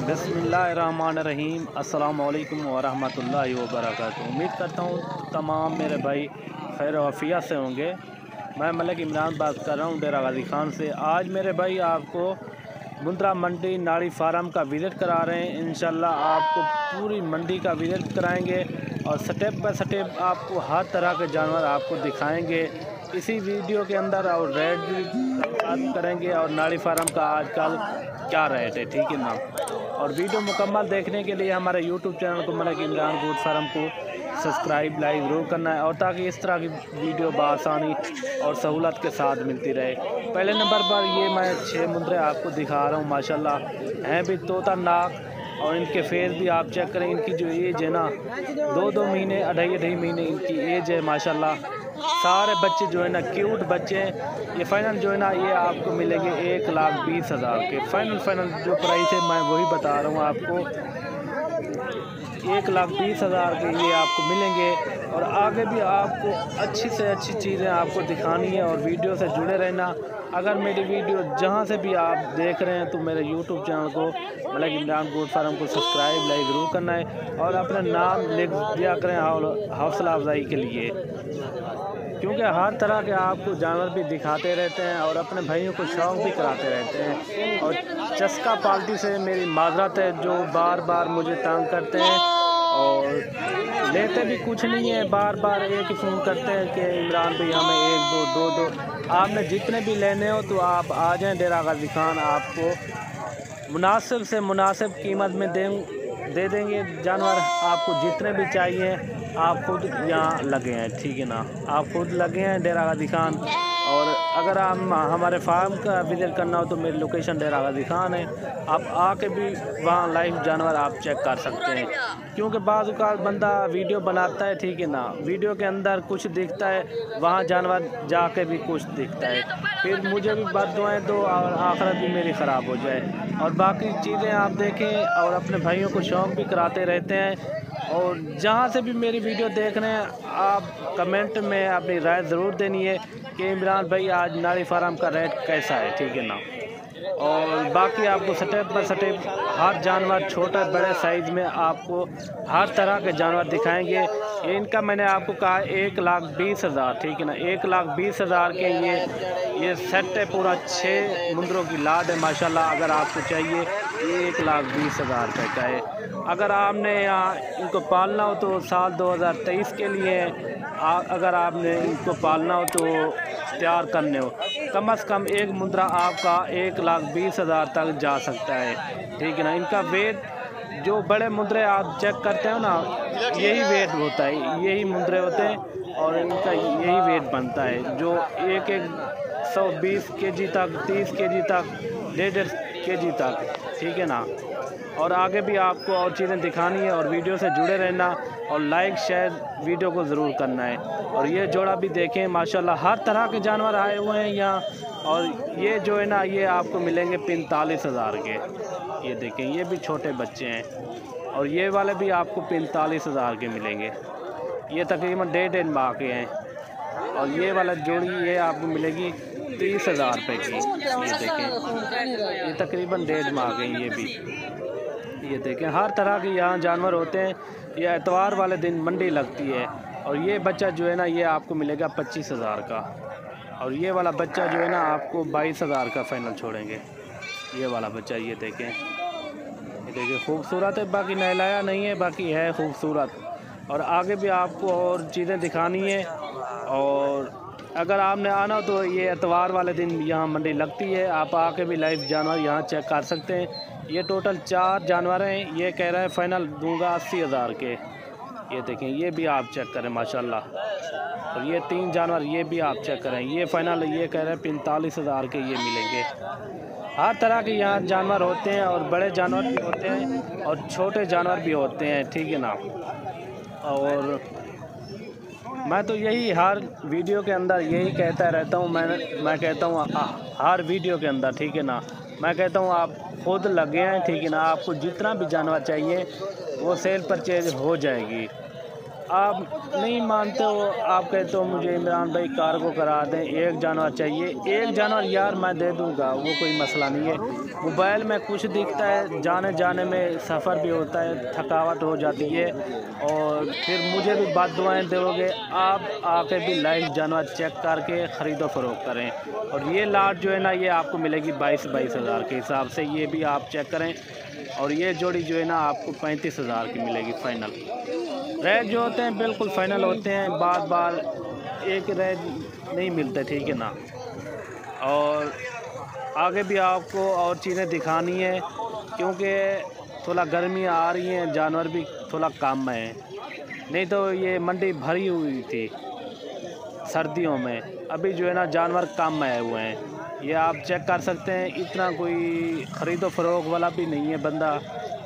बिस्मिल्लाहिर्रहमानिर्रहीम। अस्सलाम वालेकुम वरहमतुल्लाहि वबरकातुहू। उम्मीद करता हूँ तमाम मेरे भाई खैर आफियत से होंगे। मैं मलिक इमरान बात कर रहा हूँ डेरा गाजी खान से। आज मेरे भाई आपको मुंद्रा मंडी नाड़ी फार्म का विज़िट करा रहे हैं। इंशाल्लाह आपको पूरी मंडी का विज़िट कराएंगे और स्टेप बाय स्टेप आपको हर तरह के जानवर आपको दिखाएंगे इसी वीडियो के अंदर, और रेट भी बात करेंगे और नाड़ी फार्म का आजकल क्या रेट है, ठीक है ना। और वीडियो मुकम्मल देखने के लिए हमारे यूट्यूब चैनल को मलिक इमरान गोट फार्म को सब्सक्राइब लाइक ज़रूर करना है, और ताकि इस तरह की वीडियो बआसानी और सहूलत के साथ मिलती रहे। पहले नंबर पर ये मैं 6 मुंद्रे आपको दिखा रहा हूँ। माशाल्लाह हैं भी तोता नाक, और इनके फेस भी आप चेक करें। इनकी जो एज है ना 2-2 महीने 2.5 महीने इनकी एज है। माशाल्लाह सारे बच्चे जो है ना क्यूट बच्चे हैं। ये फाइनल जो है ना ये आपको मिलेंगे 1,20,000 के। फाइनल जो प्राइस है मैं वही बता रहा हूँ आपको, 1,20,000 के ये आपको मिलेंगे। और आगे भी आपको अच्छी से अच्छी चीज़ें आपको दिखानी है और वीडियो से जुड़े रहना। अगर मेरी वीडियो जहाँ से भी आप देख रहे हैं तो मेरे यूट्यूब चैनल को मलिक इमरान गोट फार्म को सब्सक्राइब लाइक ज़रूर करना है, और अपना नाम लिख दिया करें हौसला अफजाई के लिए, क्योंकि हर तरह के आपको जानवर भी दिखाते रहते हैं और अपने भाइयों को शौक़ भी कराते रहते हैं। और चस्का पार्टी से मेरी माजरत है जो बार बार मुझे तंग करते हैं और लेते भी कुछ नहीं है, बार बार एक ही फ़ोन करते हैं कि इमरान भाई हमें 1 2 2 आपने जितने भी लेने हो तो आप आ जाएं डेरा गाजी खान, आपको मुनासिब से मुनासिब कीमत में दे देंगे जानवर। आपको जितने भी चाहिए आप खुद यहाँ लगे हैं, ठीक है ना, आप खुद लगे हैं डेरा गाजी खान। और अगर आप हमारे फार्म का विज़िट करना हो तो मेरी लोकेशन डेरा गाजी खान है। आप आके भी वहाँ लाइव जानवर आप चेक कर सकते हैं, क्योंकि बाज़ औक़ात बंदा वीडियो बनाता है, ठीक है ना, वीडियो के अंदर कुछ दिखता है, वहाँ जानवर जाके भी कुछ दिखता है, फिर मुझे भी बद्दुआएं दो और आखिरत भी मेरी ख़राब हो जाए। और बाकी चीज़ें आप देखें और अपने भाइयों को शौक़ भी कराते रहते हैं। और जहाँ से भी मेरी वीडियो देख रहे हैं आप कमेंट में अपनी राय ज़रूर देनी है कि इमरान भाई आज नाड़ी फार्म का रेट कैसा है, ठीक है ना। और बाकी आपको स्टेप बाय स्टेप हर जानवर छोटे बड़े साइज़ में आपको हर तरह के जानवर दिखाएंगे। इनका मैंने आपको कहा 1,20,000, ठीक है ना, 1,20,000 के ये सेट है पूरा। 6 मुंद्रों की लाड है माशाल्लाह। अगर आपको चाहिए 1,20,000 रुपये का है। अगर आपने यहाँ इनको पालना हो तो साल 2023 के लिए अगर आपने इनको पालना हो तो तैयार करने हो, कम से कम एक मुंद्रा आपका 1,20,000 तक जा सकता है, ठीक है ना। इनका वेट जो बड़े मुंद्रे आप चेक करते हो ना यही वेट होता है, यही मुंद्रे होते हैं और इनका यही वेट बनता है, जो 120 kg तक 30 kg तक 1.5 kg तक, ठीक है ना। और आगे भी आपको और चीज़ें दिखानी है और वीडियो से जुड़े रहना और लाइक शेयर वीडियो को ज़रूर करना है। और ये जोड़ा भी देखें माशाल्लाह हर तरह के जानवर आए हुए हैं यहाँ। और ये जो है ना ये आपको मिलेंगे 45,000 के। ये देखें ये भी छोटे बच्चे हैं, और ये वाले भी आपको 45,000 के मिलेंगे। ये तकरीबन 1.5 माह के हैं। और ये वाला जोड़ी ये आपको मिलेगी 30,000 रुपये की। ये देखें ये तकरीबन 1.5 माह के हैं। ये भी ये देखें हर तरह के यहाँ जानवर होते हैं। ये एतवार वाले दिन मंडी लगती है। और ये बच्चा जो है ना ये आपको मिलेगा 25,000 का। और ये वाला बच्चा जो है ना आपको 22,000 का फाइनल छोड़ेंगे। ये वाला बच्चा ये देखें खूबसूरत है, बाकी नहलाया नहीं है, बाकी है खूबसूरत। और आगे भी आपको और चीज़ें दिखानी है। और अगर आपने आना हो तो ये एतवार वाले दिन यहाँ मंडी लगती है, आप आके भी लाइव जानवर यहाँ चेक कर सकते हैं। ये टोटल 4 जानवर हैं। ये कह रहा है फ़ाइनल दूंगा 80,000 के। ये देखें ये भी आप चेक करें माशाल्लाह। और ये 3 जानवर ये भी आप चेक करें। ये फ़ाइनल ये कह रहे हैं 45,000 के ये मिलेंगे। हर तरह के यहाँ जानवर होते हैं, और बड़े जानवर भी होते हैं और छोटे जानवर भी होते हैं, ठीक है ना। और मैं तो यही हर वीडियो के अंदर यही कहता रहता हूँ। मैं कहता हूँ हर वीडियो के अंदर, ठीक है ना, मैं कहता हूँ आप खुद लगे हैं, ठीक है ना। आपको जितना भी जानवर चाहिए वो सेल परचेज हो जाएगी। आप नहीं मानते हो, आप कहते हो मुझे इमरान भाई कार को करा दें, एक जानवर चाहिए। एक जानवर यार मैं दे दूंगा, वो कोई मसला नहीं है। मोबाइल में कुछ दिखता है, जाने जाने में सफ़र भी होता है, थकावट हो जाती है और फिर मुझे भी बद्दुआएं दोगे। आप आके भी लाइव जानवर चेक करके ख़रीदो फरोख्त करें। और ये लाट जो है ना, ये आपको मिलेगी 22 हज़ार के हिसाब से, ये भी आप चेक करें। और ये जोड़ी जो है ना आपको 35 हज़ार की मिलेगी फ़ाइनल। रेट जो होते हैं बिल्कुल फ़ाइनल होते हैं, बार बार एक रेट नहीं मिलते, ठीक है ना। और आगे भी आपको और चीज़ें दिखानी है, क्योंकि थोड़ा गर्मी आ रही है, जानवर भी थोड़ा कम है, नहीं तो ये मंडी भरी हुई थी सर्दियों में। अभी जो है ना जानवर कम आए हुए हैं, ये आप चेक कर सकते हैं। इतना कोई ख़रीदो फरोख्त वाला भी नहीं है बंदा,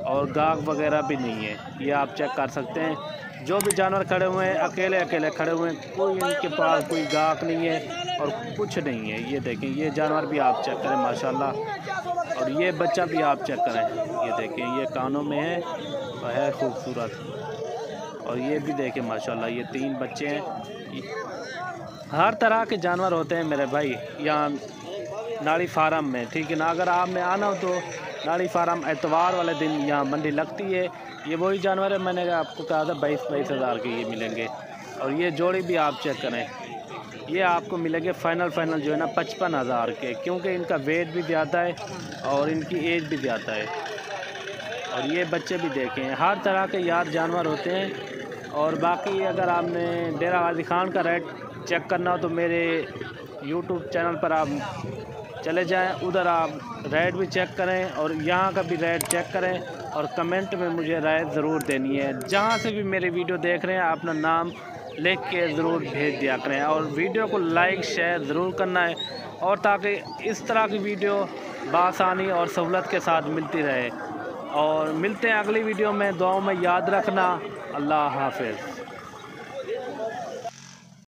और गाहक वगैरह भी नहीं है, ये आप चेक कर सकते हैं। जो भी जानवर खड़े हुए हैं अकेले अकेले खड़े हुए हैं, कोई इनके पास कोई गाहक नहीं है और कुछ नहीं है। ये देखें, ये जानवर भी आप चेक करें माशाल्लाह। और ये बच्चा भी आप चेक करें, ये देखें, ये कानों में है और है खूबसूरत। और ये भी देखें माशाल्लाह, ये 3 बच्चे हैं। हर तरह के जानवर होते हैं मेरे भाई यहाँ नाड़ी फार्म में, ठीक है ना। अगर आपने आना हो तो नाड़ी फार्म एतवार वाले दिन यहाँ मंडी लगती है। ये वही जानवर है, मैंने आपको कहा था 22 हज़ार के ये मिलेंगे। और ये जोड़ी भी आप चेक करें, ये आपको मिलेंगे फ़ाइनल जो है ना 55 हज़ार के, क्योंकि इनका वेट भी ज़्यादा है और इनकी एज भी ज़्यादा है। और ये बच्चे भी देखें, हर तरह के यार जानवर होते हैं। और बाकी अगर आपने डेरा गाजी खान का रेट चेक करना हो तो मेरे YouTube चैनल पर आप चले जाएं, उधर आप रेट भी चेक करें और यहाँ का भी रेट चेक करें। और कमेंट में मुझे राय ज़रूर देनी है। जहाँ से भी मेरे वीडियो देख रहे हैं अपना नाम लिख के ज़रूर भेज दिया करें, और वीडियो को लाइक शेयर ज़रूर करना है, और ताकि इस तरह की वीडियो बआसानी और सहूलत के साथ मिलती रहे। और मिलते हैं अगली वीडियो में, दुआओं में याद रखना। अल्लाह हाफ़िज़।